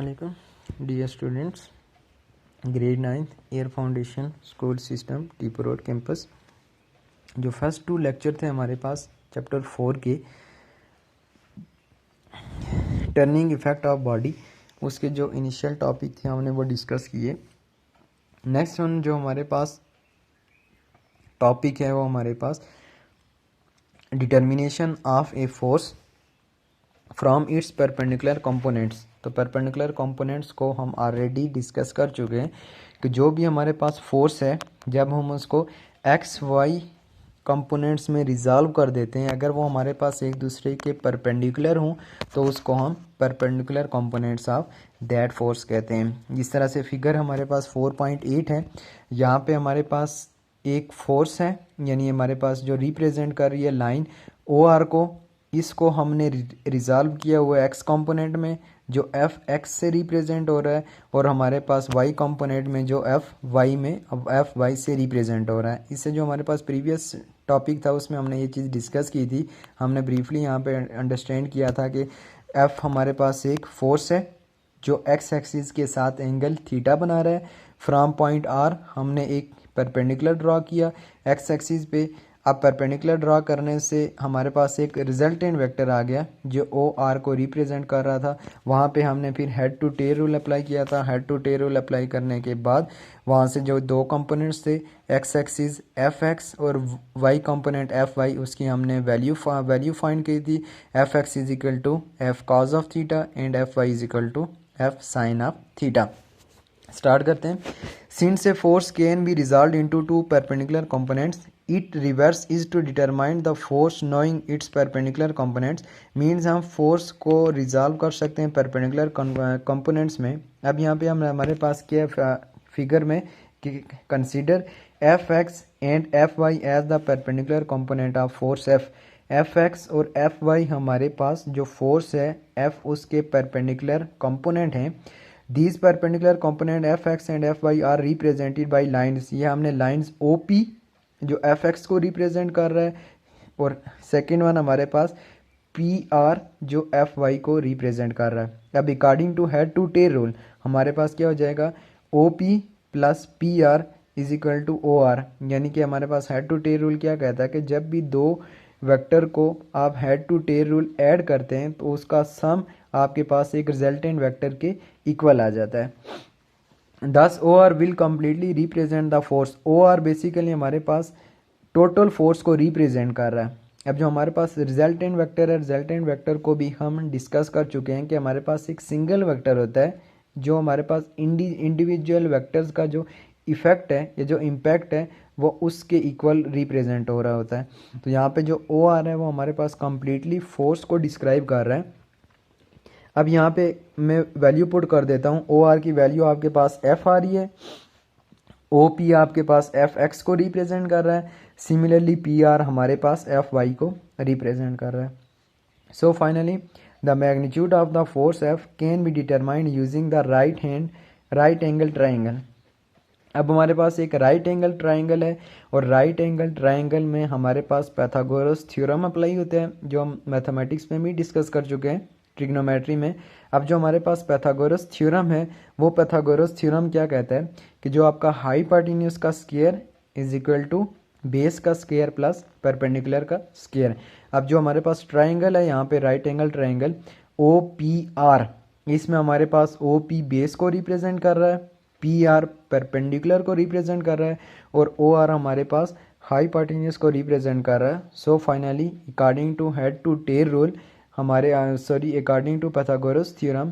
अस्सलामुअलैकुम dear students, grade 9 air foundation school system Tipu road campus. जो first 2 lecture थे हमारे पास चैप्टर 4 के टर्निंग इफेक्ट ऑफ बॉडी, उसके जो इनिशियल टॉपिक थे हमने वो डिस्कस किए। नेक्स्ट वन जो हमारे पास टॉपिक है वो हमारे पास determination of a force from its perpendicular components. तो परपेंडिकुलर कंपोनेंट्स को हम ऑलरेडी डिस्कस कर चुके हैं कि जो भी हमारे पास फोर्स है, जब हम उसको एक्स वाई कंपोनेंट्स में रिजॉल्व कर देते हैं, अगर वो हमारे पास एक दूसरे के परपेंडिकुलर हों तो उसको हम perpendicular components of that force कहते हैं। जिस तरह से फिगर हमारे पास 4.8 है, यहाँ पे हमारे पास एक फोर्स है, यानी हमारे पास जो रिप्रेजेंट कर रही है लाइन ओ आर को, इसको हमने रिजॉल्व किया हुआ है एक्स कंपोनेंट में जो एफ एक्स से रिप्रेजेंट हो रहा है, और हमारे पास वाई कंपोनेंट में जो एफ वाई में अब एफ वाई से रिप्रेजेंट हो रहा है। इससे जो हमारे पास प्रीवियस टॉपिक था उसमें हमने ये चीज़ डिस्कस की थी। हमने ब्रीफली यहाँ पे अंडरस्टैंड किया था कि एफ हमारे पास एक फोर्स है जो एक्स एक्सिस के साथ एंगल थीटा बना रहा है। फ्रॉम पॉइंट आर हमने एक परपेंडिकुलर ड्रॉ किया एक्स एक्सिस पे। अब परपेंडिकुलर ड्रॉ करने से हमारे पास एक रिजल्टेंट वेक्टर आ गया जो ओ आर को रिप्रेजेंट कर रहा था। वहाँ पे हमने फिर head to tail rule apply किया था। Head to tail rule apply करने के बाद वहाँ से जो 2 कंपोनेंट्स थे एक्स एक्सिस एफ एक्स और वाई कंपोनेंट एफ वाई, उसकी हमने वैल्यू फाइंड की थी। F X is equal to F cos of theta and F Y is equal to F sine of theta. Start करते हैं। Since a force can be resolve into 2 perpendicular components, it reverse is to determine the force knowing its perpendicular components. Means हम force को resolve कर सकते हैं perpendicular components में। अब यहाँ पे हम हमारे पास क्या फिगर में consider F X and F Y as the perpendicular component of force F. F X और एफ वाई हमारे पास जो फोर्स है एफ उसके परपेंडिकुलर कंपोनेंट हैं। These perpendicular component fx and fy are represented by lines। ये हमने lines OP जो fx को रिप्रेजेंट कर रहा है, और सेकेंड वन हमारे पास PR जो fy को रिप्रेजेंट कर रहा है। अब according to head to tail rule हमारे पास क्या हो जाएगा, OP plus PR is equal to OR। यानी कि हमारे पास हेड टू टेल रूल क्या कहता है कि जब भी 2 वेक्टर को आप head to tail rule add करते हैं तो उसका सम आपके पास एक रिजल्टेंट वेक्टर के इक्वल आ जाता है। Thus O R will completely represent the force. O R basically हमारे पास टोटल फोर्स को रिप्रेजेंट कर रहा है। अब जो हमारे पास रिजल्टेंट वेक्टर है, रिजल्टेंट वेक्टर को भी हम डिस्कस कर चुके हैं कि हमारे पास एक सिंगल वेक्टर होता है जो हमारे पास इंडिविजुअल वेक्टर्स का जो इफेक्ट है या जो इम्पैक्ट है वो उसके इक्वल रिप्रेजेंट हो रहा होता है। तो यहाँ पे जो ओ आर है वो हमारे पास कम्प्लीटली फोर्स को डिस्क्राइब कर रहा है। अब यहाँ पे मैं वैल्यू पुट कर देता हूँ। ओ आर की वैल्यू आपके पास एफ आ रही है, ओ पी आपके पास एफ एक्स को रिप्रेजेंट कर रहा है, सिमिलरली पी आर हमारे पास एफ वाई को रिप्रेजेंट कर रहा है। So finally the magnitude of the force F can be determined using the right angle triangle. अब हमारे पास एक राइट एंगल ट्राइंगल है, और राइट एंगल ट्राइंगल में हमारे पास पाइथागोरस थ्योरम अप्लाई होते हैं जो हम मैथमेटिक्स में भी डिस्कस कर चुके हैं, ट्रिग्नोमेट्री में। अब जो हमारे पास पाइथागोरस थ्योरम है वो पाइथागोरस थ्योरम क्या कहता है कि जो आपका हाइपोटेन्यूज का square is equal to base का स्क्वायर प्लस परपेंडिकुलर का स्क्वायर। अब जो हमारे पास ट्राइंगल है यहाँ पे right angle triangle O P R, इसमें हमारे पास ओ पी बेस को रिप्रेजेंट कर रहा है, पी आर परपेंडिकुलर को रिप्रेजेंट कर रहा है, और ओ आर हमारे पास हाइपोटेन्यूज को रिप्रेजेंट कर रहा है। So finally according to head to tail rule according to Pythagoras theorem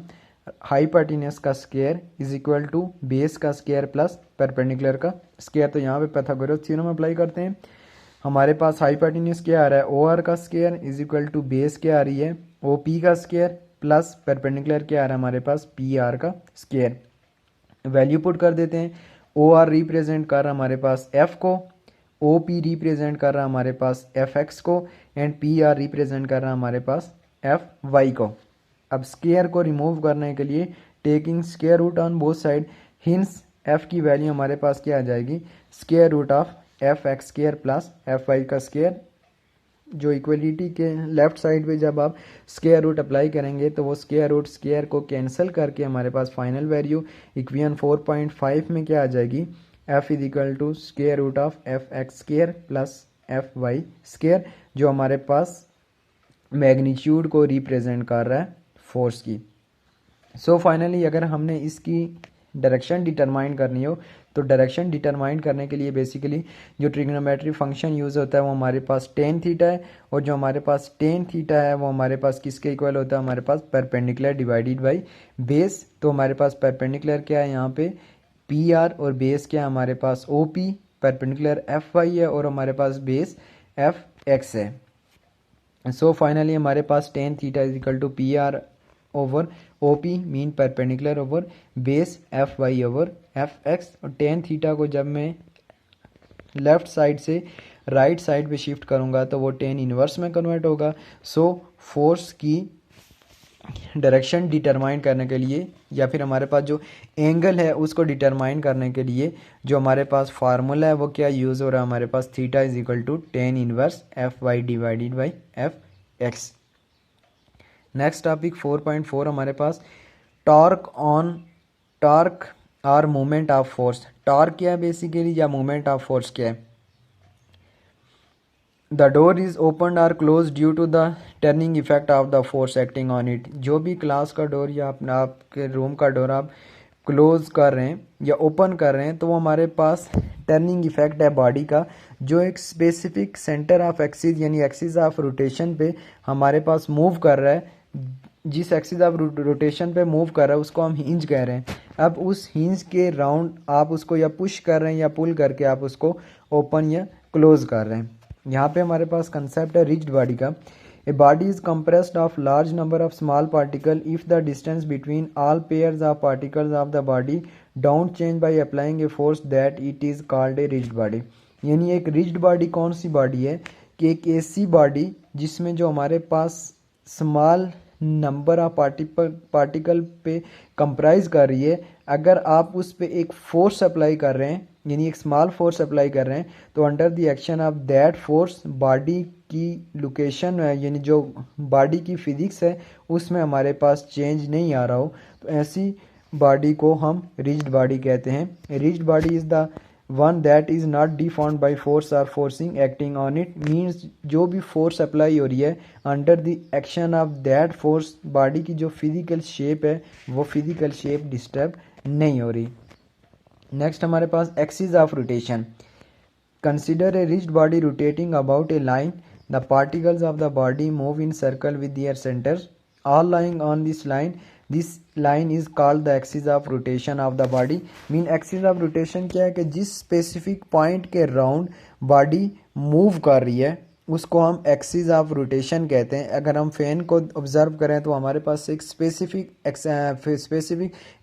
hypotenuse का square is equal to base का स्क्वायर प्लस परपेंडिकुलर का स्क्वायर। तो यहाँ पे पाइथागोरस थ्योरम अप्लाई करते हैं। हमारे पास हाइपोटेन्यूज क्या आ रहा है, ओ आर का square is equal to base क्या आ रही है, ओ पी का स्क्वायर प्लस परपेंडिकुलर क्या आ रहा है हमारे पास, पी आर का स्क्वायर। वैल्यू पुट कर देते हैं। ओ आर रिप्रेजेंट कर रहा है हमारे पास एफ को, ओ पी रिप्रेजेंट कर रहा है हमारे पास एफ एक्स को, एंड पी आर रिप्रेजेंट कर रहा है हमारे पास एफ वाई को। अब स्क्वायर को रिमूव करने के लिए taking square root on both side, hence F की वैल्यू हमारे पास क्या आ जाएगी, square root of F X square plus F Y का स्क्वायर जो इक्वलिटी के लेफ्ट साइड पे जब आप स्क्वायर रूट अप्लाई करेंगे तो वो स्क्वायर रूट स्क्वायर को कैंसिल करके हमारे पास फाइनल वैल्यू इक्वेशन 4.5 में क्या आ जाएगी, f is equal to square root of F X square plus F Y square, जो हमारे पास मैग्नीट्यूड को रिप्रेजेंट कर रहा है फोर्स की। सो फाइनली अगर हमने इसकी डायरेक्शन डिटरमाइन करनी हो तो डायरेक्शन डिटरमाइन करने के लिए बेसिकली जो ट्रिग्नोमेट्री फंक्शन यूज़ होता है वो हमारे पास टेन थीटा है, और जो हमारे पास टेन थीटा है वो हमारे पास किसके इक्वल होता है, हमारे पास परपेंडिकुलर डिवाइडेड बाई बेस। तो हमारे पास परपेंडिकुलर क्या है यहाँ पे पी आर, और बेस क्या है हमारे पास O P, perpendicular F Y है और हमारे पास बेस एफ एक्स है। सो फाइनली हमारे पास tan theta is equal to P R over O P mean perpendicular over base F Y over F X, और टेन थीटा को जब मैं लेफ्ट साइड से राइट साइड पे शिफ्ट करूँगा तो वो टेन इनवर्स में कन्वर्ट होगा। सो फोर्स की डायरेक्शन डिटरमाइन करने के लिए या फिर हमारे पास जो एंगल है उसको डिटरमाइन करने के लिए जो हमारे पास फार्मूला है वो क्या यूज़ हो रहा है, हमारे पास theta is equal to tan inverse F Y divided by F X. Next topic 4.4 हमारे पास टॉर्क और मोमेंट ऑफ फोर्स। टॉर्क क्या है बेसिकली, या मोमेंट ऑफ फोर्स क्या है। द डोर इज ओपन और close due to the turning effect of the force acting on it. जो भी क्लास का डोर या अपना आपके रूम का डोर आप क्लोज कर रहे हैं या ओपन कर रहे हैं तो वो हमारे पास टर्निंग इफेक्ट है बॉडी का, जो एक स्पेसिफिक सेंटर ऑफ एक्सिस यानी एक्सिस ऑफ रोटेशन पे हमारे पास मूव कर रहा है। जिस एक्सिस ऑफ रोटेशन पे मूव कर रहा है उसको हम हिंज कह रहे हैं। अब उस हिंज के राउंड आप उसको या पुश कर रहे हैं या पुल करके आप उसको ओपन या क्लोज कर रहे हैं। यहाँ पे हमारे पास कंसेप्ट है रिज्ड बॉडी का। A body is compressed of large number of small particle if the distance between all pairs of particles of the body don't change by applying a force that it is called a rigid body. यानी एक rigid body कौन सी body है कि एक ऐसी body जिसमें जो हमारे पास स्मॉल नंबर ऑफ पार्टिकल पे कंप्राइज कर रही है, अगर आप उस पे एक फोर्स अप्लाई कर रहे हैं यानी एक स्मॉल फोर्स अप्लाई कर रहे हैं तो under the action of that force body की लोकेशन है यानी जो बॉडी की फिजिक्स है उसमें हमारे पास चेंज नहीं आ रहा हो, तो ऐसी बॉडी को हम रिज्ड बॉडी कहते हैं। Rigid body is the one that is not defined by force और forcing acting on it means जो भी फोर्स अप्लाई हो रही है under the action of that force body की जो फिजिकल शेप है वो फिजिकल शेप डिस्टर्ब नहीं हो रही। नेक्स्ट हमारे पास axis of rotation. Consider a rigid body rotating about a line, the particles of the body move in circle with their centres all lying on this line. This line is called the axis of rotation of the body. Mean axis of rotation क्या है कि जिस specific point के round body move कर रही है उसको हम एक्सिस ऑफ रोटेशन कहते हैं। अगर हम फैन को ऑब्जर्व करें तो हमारे पास एक स्पेसिफिक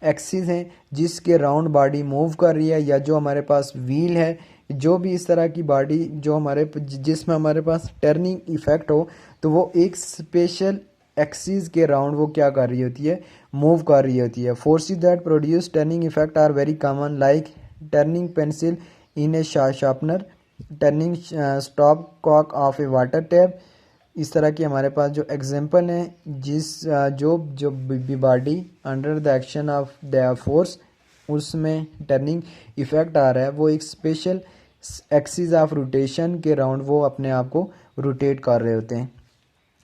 एक्सिस है जिसके राउंड बॉडी मूव कर रही है, या जो हमारे पास व्हील है, जो भी इस तरह की बॉडी जो जिसमें हमारे पास टर्निंग इफेक्ट हो तो वो एक स्पेशल एक्सिस के राउंड वो क्या कर रही होती है, मूव कर रही होती है। Forces that produce turning effect are very common like turning pencil in a sharpener, turning stopcock of a water tap. इस तरह की हमारे पास जो एग्जांपल हैं जो body under the action of the force उसमें टर्निंग इफेक्ट आ रहा है वो एक स्पेशल एक्सिस ऑफ रोटेशन के राउंड वो अपने आप को रोटेट कर रहे होते हैं।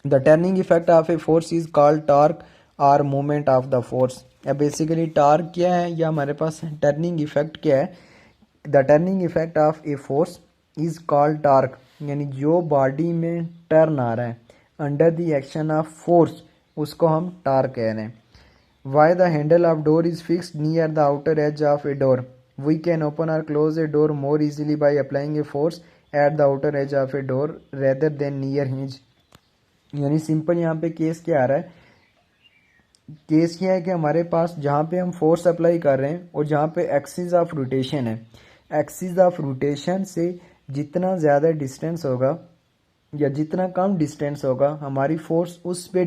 The turning effect of a force is called torque और मूवमेंट ऑफ द फोर्स। या बेसिकली टॉर्क क्या है या हमारे पास टर्निंग इफेक्ट क्या है। The turning effect of a force is called torque, यानी जो बॉडी में टर्न आ रहा है under the action of force उसको हम टॉर्क कह रहे हैं। Why the handle of door is fixed near the outer edge of a door, we can open और close a door more easily by applying a force at the outer edge of a door rather than near hinge. यानी simple यहाँ पे case क्या आ रहा है, case क्या है कि हमारे पास जहाँ पे हम फोर्स अप्लाई कर रहे हैं और जहाँ पे एक्सिस ऑफ रोटेशन है, एक्सिस ऑफ रोटेशन से जितना ज़्यादा डिस्टेंस होगा या जितना कम डिस्टेंस होगा हमारी फोर्स उस पे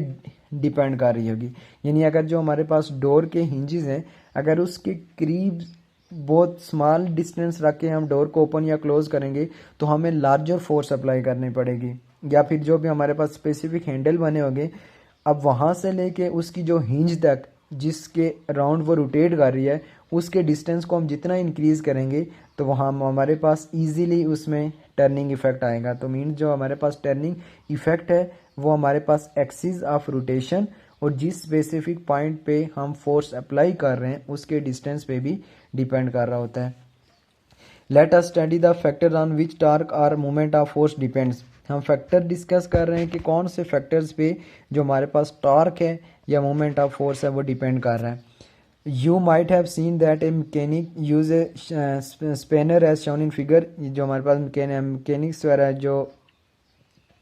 डिपेंड कर रही होगी। यानी अगर जो हमारे पास डोर के हिंजेस हैं अगर उसके करीब बहुत स्मॉल डिस्टेंस रख के हम डोर को ओपन या क्लोज करेंगे तो हमें लार्जर फोर्स अप्लाई करनी पड़ेगी। या फिर जो भी हमारे पास स्पेसिफिक हैंडल बने होंगे, अब वहाँ से लेके उसकी जो हिंज तक जिसके राउंड वो रोटेट कर रही है उसके डिस्टेंस को हम जितना इंक्रीज़ करेंगे तो वहाँ हमारे पास इजीली उसमें टर्निंग इफेक्ट आएगा। तो मीन्स जो हमारे पास टर्निंग इफेक्ट है वो हमारे पास एक्सिस ऑफ रोटेशन और जिस स्पेसिफिक पॉइंट पे हम फोर्स अप्लाई कर रहे हैं उसके डिस्टेंस पे भी डिपेंड कर रहा होता है। Let us study the factor on which torque or moment of force depends. हम फैक्टर डिस्कस कर रहे हैं कि कौन से फैक्टर्स पे जो हमारे पास टॉर्क है या मोमेंट ऑफ फोर्स है वो डिपेंड कर रहा है। You might have seen that a mechanic use a spanner as shown in figure. जो हमारे पास मैकेनिक्स वगैरह जो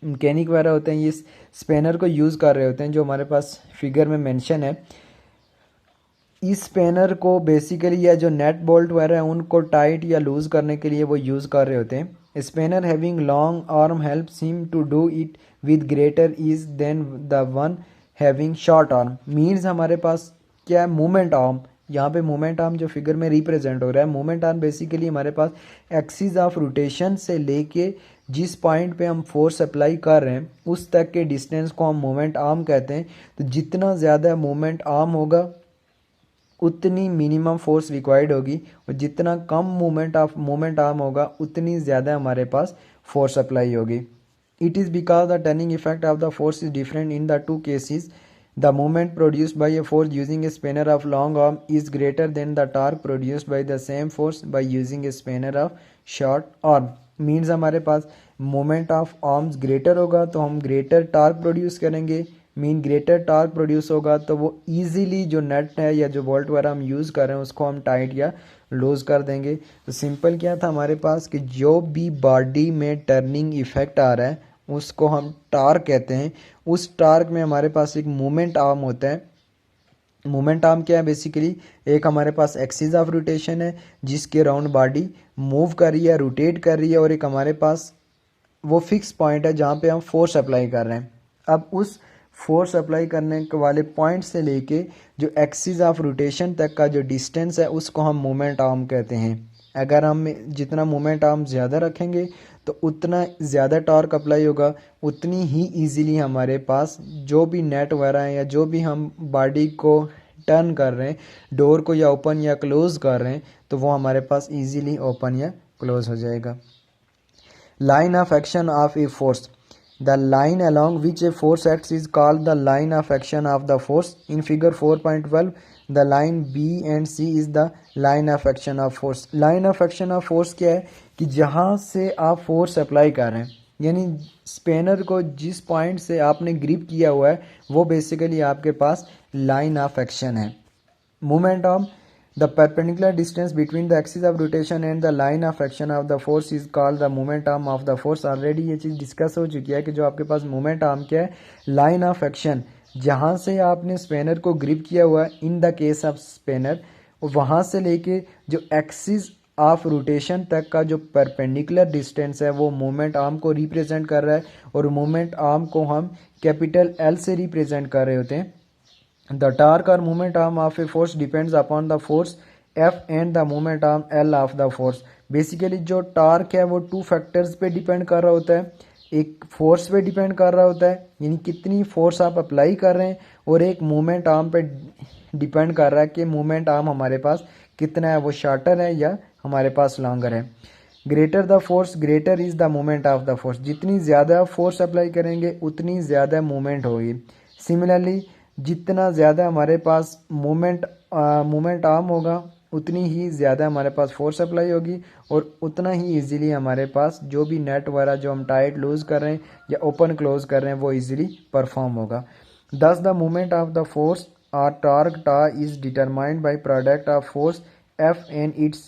मैकेनिक वगैरह होते हैं ये स्पेनर को यूज़ कर रहे होते हैं जो हमारे पास फिगर में मेंशन है। इस स्पेनर को बेसिकली या जो नेट बोल्ट वगैरह है उनको टाइट या लूज़ करने के लिए वो यूज़ कर रहे होते हैं। Spanner having long arm helps him to do it with greater ease than the one having short arm. Means हमारे पास क्या है, मूवमेंट आर्म। यहाँ पे मूवमेंट आर्म जो फिगर में रिप्रेजेंट हो रहा है, मूवमेंट आर्म बेसिकली हमारे पास एक्सिस ऑफ रोटेशन से लेके जिस पॉइंट पे हम फोर्स अप्लाई कर रहे हैं उस तक के डिस्टेंस को हम मूवमेंट आर्म कहते हैं। तो जितना ज़्यादा मूवमेंट आर्म होगा उतनी मिनिमम फोर्स रिक्वायर्ड होगी और जितना कम मूवमेंट आर्म होगा उतनी ज़्यादा हमारे पास फोर्स अप्लाई होगी। It is because the turning effect of the force is different in the two cases. The movement produced by a force using A spanner of long arm is greater than the torque produced by the same force by using A spanner of short arm. Means हमारे पास moment of arms greater होगा तो हम greater torque produce करेंगे। Mean greater torque produce होगा तो वो easily जो नट है या जो बोल्ट वगैरह हम यूज़ कर रहे हैं उसको हम टाइट या लूज कर देंगे। तो सिंपल क्या था हमारे पास कि जो भी बॉडी में टर्निंग इफेक्ट आ रहा है उसको हम टॉर्क कहते हैं। उस टॉर्क में हमारे पास एक मूवमेंट आर्म होता है। मूवमेंट आर्म क्या है, बेसिकली एक हमारे पास एक्सिस ऑफ रोटेशन है जिसके राउंड बॉडी मूव कर रही है, रोटेट कर रही है, और एक हमारे पास वो फिक्स पॉइंट है जहाँ पे हम फोर्स अप्लाई कर रहे हैं। अब उस फोर्स अप्लाई करने वाले पॉइंट से लेके जो एक्सिस ऑफ रोटेशन तक का जो डिस्टेंस है उसको हम मोमेंट आर्म कहते हैं। अगर हम जितना मोमेंट आर्म ज़्यादा रखेंगे तो उतना ज़्यादा टॉर्क अप्लाई होगा, उतनी ही इजीली हमारे पास जो भी नेट वगैरह है या जो भी हम बॉडी को टर्न कर रहे हैं, डोर को या ओपन या क्लोज कर रहे हैं, तो वो हमारे पास इजीली ओपन या क्लोज हो जाएगा। Line of action of a force. The line along which a force acts is called the line of action of the force. In figure 4.12, the line B and C is the line of action of force. Line of action of force क्या है कि जहाँ से आप force apply कर रहे हैं, यानी स्पेनर को जिस पॉइंट से आपने ग्रिप किया हुआ है वो बेसिकली आपके पास लाइन ऑफ एक्शन है। Movement arm, the perpendicular distance between the axis of rotation and the line of action of the force is called the moment arm of the force. Already ये चीज़ discuss हो चुकी है कि जो आपके पास moment arm क्या है, लाइन ऑफ एक्शन, जहाँ से आपने स्पेनर को ग्रिप किया हुआ है in the case of spanner, वहाँ से लेके जो एक्सिस ऑफ रोटेशन तक का जो परपेंडिकुलर डिस्टेंस है वो मोमेंट आर्म को रिप्रेजेंट कर रहा है, और मोमेंट आर्म को हम कैपिटल एल से रिप्रेजेंट कर रहे होते हैं। The torque or moment arm of a force depends upon the force F and the moment arm L of the force. Basically जो टार्क है वो टू फैक्टर्स पे डिपेंड कर रहा होता है। एक फोर्स पे डिपेंड कर रहा होता है, यानी कितनी फोर्स आप अप्लाई कर रहे हैं, और एक मोमेंट आर्म पे डिपेंड कर रहा है कि मोमेंट आर्म हमारे पास कितना है, वो शॉर्टर है या हमारे पास लॉन्गर है। Greater the force greater is the moment of the force. जितनी ज़्यादा फोर्स अप्लाई करेंगे उतनी ज़्यादा मोमेंट होगी। सिमिलरली जितना ज़्यादा हमारे पास मोमेंट आर्म होगा उतनी ही ज़्यादा हमारे पास फोर्स अप्लाई होगी, और उतना ही इजीली हमारे पास जो भी नेट वगैरह जो हम टाइट लूज कर रहे हैं या ओपन क्लोज कर रहे हैं वो इजीली परफॉर्म होगा। दस the moment of the force और टॉर्क टा is determined by product of force F and its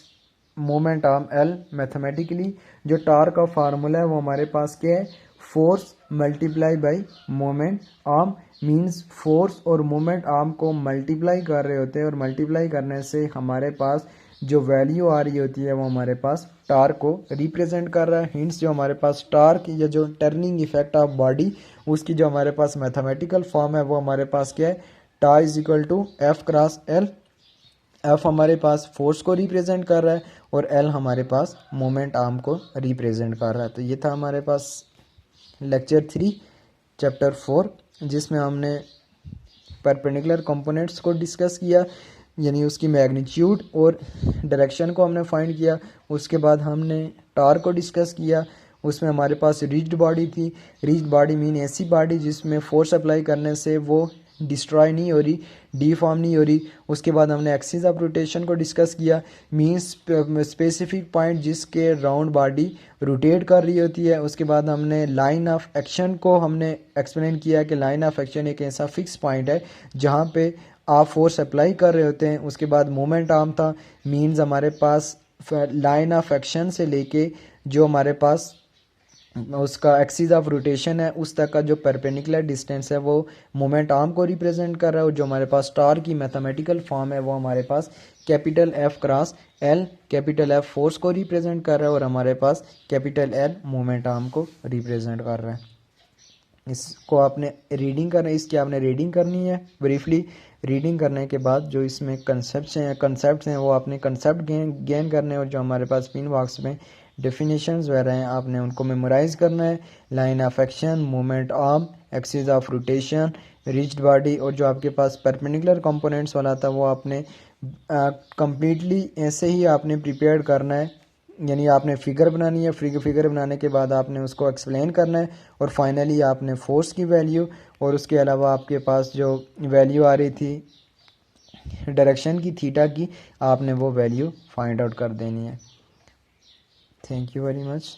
moment arm L. Mathematically जो टॉर्क का फार्मूला है वो हमारे पास क्या है, force multiply by moment arm. Means force और मोमेंट आर्म को मल्टीप्लाई कर रहे होते हैं, और मल्टीप्लाई करने से हमारे पास जो वैल्यू आ रही होती है वो हमारे पास टार्क को रिप्रेजेंट कर रहा है। हिंट्स जो हमारे पास टार्क या जो टर्निंग इफेक्ट ऑफ बॉडी उसकी जो हमारे पास मैथमेटिकल फॉर्म है वो हमारे पास क्या है, टा is equal to F cross L. F हमारे पास फोर्स को रिप्रेजेंट कर रहा है और एल हमारे पास मोमेंट आर्म को रिप्रेजेंट कर रहा है। तो ये था हमारे पास लेक्चर 3 चैप्टर 4, जिसमें हमने परपेंडिकुलर कंपोनेंट्स को डिस्कस किया, यानी उसकी मैग्नीट्यूड और डायरेक्शन को हमने फाइंड किया। उसके बाद हमने टार को डिस्कस किया, उसमें हमारे पास रिजिड बॉडी थी। रिजिड बॉडी मीन ऐसी बॉडी जिसमें फोर्स अप्लाई करने से वो डिस्ट्रॉय नहीं हो रही, डीफॉर्म नहीं हो रही। उसके बाद हमने एक्सिस ऑफ रोटेशन को डिस्कस किया, मीन्स स्पेसिफिक पॉइंट जिसके राउंड बॉडी रोटेट कर रही होती है। उसके बाद हमने लाइन ऑफ एक्शन को हमने एक्सप्लेन किया कि लाइन ऑफ एक्शन एक ऐसा फिक्स पॉइंट है जहाँ पे आप फोर्स अप्लाई कर रहे होते हैं। उसके बाद मोमेंट आर्म था, मीन्स हमारे पास लाइन ऑफ एक्शन से लेके जो हमारे पास उसका एक्सिस ऑफ रोटेशन है उस तक का जो परपेंडिकुलर डिस्टेंस है वो मोमेंट आर्म को रिप्रेजेंट कर रहा है। और जो हमारे पास टार की मैथमेटिकल फॉर्म है वो हमारे पास capital F cross L, capital F force को रिप्रेजेंट कर रहा है और हमारे पास कैपिटल एल मोमेंट आर्म को रिप्रेजेंट कर रहा है। इसको आपने रीडिंग करना, इसकी आपने रीडिंग करनी है ब्रीफली। रीडिंग करने के बाद जो इसमें कंसेप्ट्स हैं वो आपने कंसेप्ट गेन करने हैं और जो हमारे पास पिन बॉक्स में डेफिनेशंस वगैरह हैं आपने उनको मेमोराइज करना है। Line of action, moment arm, axis of rotation, rigid body और जो आपके पास परपेंडिकुलर कंपोनेंट्स वाला था वो आपने कंप्लीटली ऐसे ही आपने प्रिपेयर करना है, यानी आपने फिगर बनानी है। फिगर बनाने के बाद आपने उसको एक्सप्लेन करना है और फाइनली आपने फोर्स की वैल्यू और उसके अलावा आपके पास जो वैल्यू आ रही थी डायरेक्शन की थीटा की, आपने वो वैल्यू फाइंड आउट कर देनी है। Thank you very much.